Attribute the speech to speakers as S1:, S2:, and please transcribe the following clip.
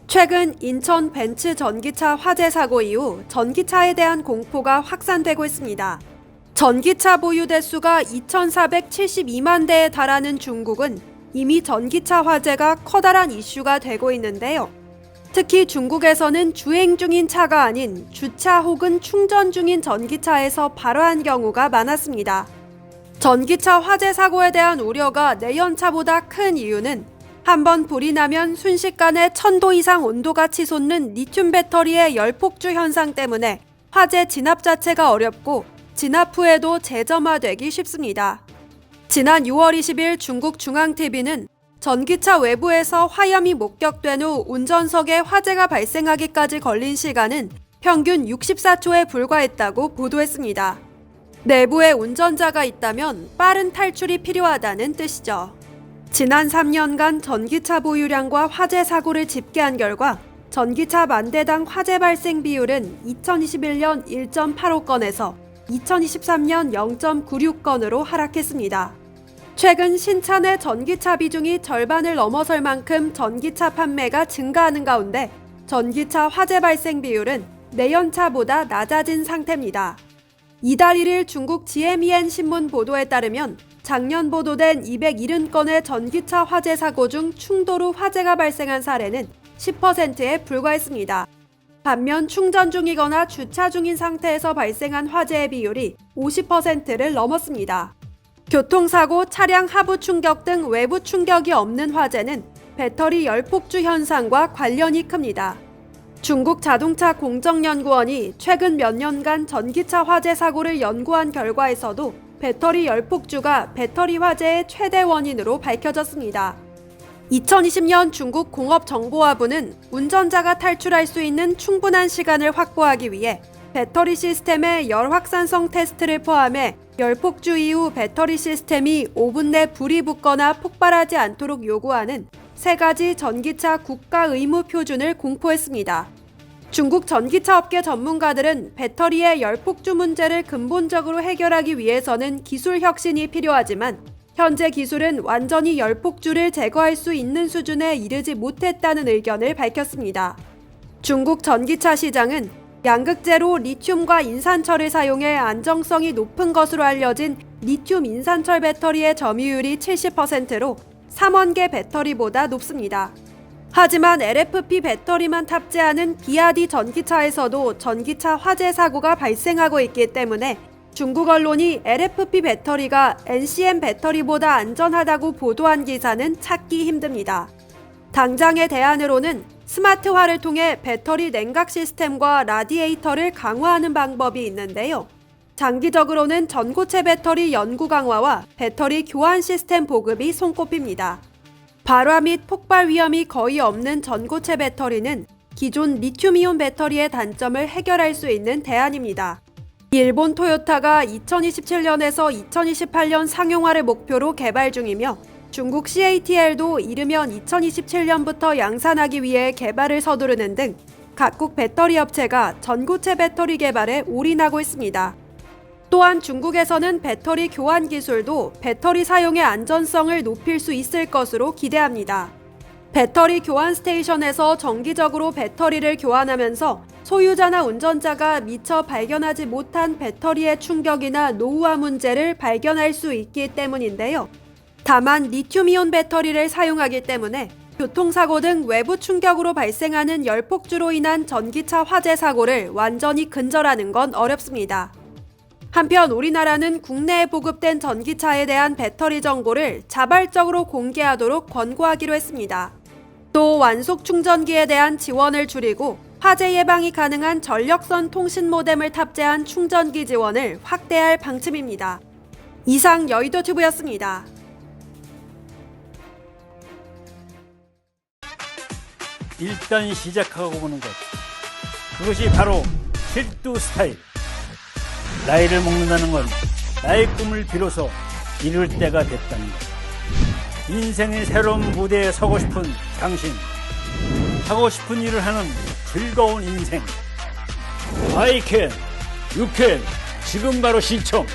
S1: 최근 인천 벤츠 전기차 화재 사고 이후 전기차에 대한 공포가 확산되고 있습니다. 전기차 보유 대수가 2,472만 대에 달하는 중국은 이미 전기차 화재가 커다란 이슈가 되고 있는데요. 특히 중국에서는 주행 중인 차가 아닌 주차 혹은 충전 중인 전기차에서 발화한 경우가 많았습니다. 전기차 화재 사고에 대한 우려가 내연차보다 큰 이유는 한번 불이 나면 순식간에 1000도 이상 온도가 치솟는 리튬 배터리의 열폭주 현상 때문에 화재 진압 자체가 어렵고 진압 후에도 재점화되기 쉽습니다. 지난 6월 20일 중국 중앙TV는 전기차 외부에서 화염이 목격된 후 운전석에 화재가 발생하기까지 걸린 시간은 평균 64초에 불과했다고 보도했습니다. 내부에 운전자가 있다면 빠른 탈출이 필요하다는 뜻이죠. 지난 3년간 전기차 보유량과 화재 사고를 집계한 결과 전기차 만 대당 화재 발생 비율은 2021년 1.85건에서 2023년 0.96건으로 하락했습니다. 최근 신차 내 전기차 비중이 절반을 넘어설 만큼 전기차 판매가 증가하는 가운데 전기차 화재 발생 비율은 내연차보다 낮아진 상태입니다. 이달 1일 중국 GMEN 신문 보도에 따르면 작년 보도된 270건의 전기차 화재 사고 중 충돌 후 화재가 발생한 사례는 10%에 불과했습니다. 반면 충전 중이거나 주차 중인 상태에서 발생한 화재의 비율이 50%를 넘었습니다. 교통사고, 차량 하부 충격 등 외부 충격이 없는 화재는 배터리 열폭주 현상과 관련이 큽니다. 중국 자동차 공정연구원이 최근 몇 년간 전기차 화재 사고를 연구한 결과에서도 배터리 열폭주가 배터리 화재의 최대 원인으로 밝혀졌습니다. 2020년 중국 공업정보화부는 운전자가 탈출할 수 있는 충분한 시간을 확보하기 위해 배터리 시스템의 열 확산성 테스트를 포함해 열폭주 이후 배터리 시스템이 5분 내 불이 붙거나 폭발하지 않도록 요구하는 3가지 전기차 국가 의무 표준을 공포했습니다. 중국 전기차 업계 전문가들은 배터리의 열폭주 문제를 근본적으로 해결하기 위해서는 기술 혁신이 필요하지만 현재 기술은 완전히 열폭주를 제거할 수 있는 수준에 이르지 못했다는 의견을 밝혔습니다. 중국 전기차 시장은 양극재로 리튬과 인산철을 사용해 안정성이 높은 것으로 알려진 리튬 인산철 배터리의 점유율이 70%로 삼원계 배터리보다 높습니다. 하지만 LFP 배터리만 탑재하는 비아디 전기차에서도 전기차 화재 사고가 발생하고 있기 때문에 중국 언론이 LFP 배터리가 NCM 배터리보다 안전하다고 보도한 기사는 찾기 힘듭니다. 당장의 대안으로는 스마트화를 통해 배터리 냉각 시스템과 라디에이터를 강화하는 방법이 있는데요. 장기적으로는 전고체 배터리 연구 강화와 배터리 교환 시스템 보급이 손꼽힙니다. 발화 및 폭발 위험이 거의 없는 전고체 배터리는 기존 리튬이온 배터리의 단점을 해결할 수 있는 대안입니다. 일본 토요타가 2027년에서 2028년 상용화를 목표로 개발 중이며 중국 CATL도 이르면 2027년부터 양산하기 위해 개발을 서두르는 등 각국 배터리 업체가 전고체 배터리 개발에 올인하고 있습니다. 또한 중국에서는 배터리 교환 기술도 배터리 사용의 안전성을 높일 수 있을 것으로 기대합니다. 배터리 교환 스테이션에서 정기적으로 배터리를 교환하면서 소유자나 운전자가 미처 발견하지 못한 배터리의 충격이나 노후화 문제를 발견할 수 있기 때문인데요. 다만 리튬이온 배터리를 사용하기 때문에 교통사고 등 외부 충격으로 발생하는 열폭주로 인한 전기차 화재 사고를 완전히 근절하는 건 어렵습니다. 한편 우리나라는 국내에 보급된 전기차에 대한 배터리 정보를 자발적으로 공개하도록 권고하기로 했습니다. 또 완속 충전기에 대한 지원을 줄이고 화재 예방이 가능한 전력선 통신 모뎀을 탑재한 충전기 지원을 확대할 방침입니다. 이상 여의도튜브였습니다.
S2: 일단 시작하고 보는 것, 그것이 바로 필두 스타일. 나이를 먹는다는 건 나의 꿈을 비로소 이룰 때가 됐다는 것. 인생의 새로운 무대에 서고 싶은 당신, 하고 싶은 일을 하는 즐거운 인생. I can, you can, 지금 바로 신청.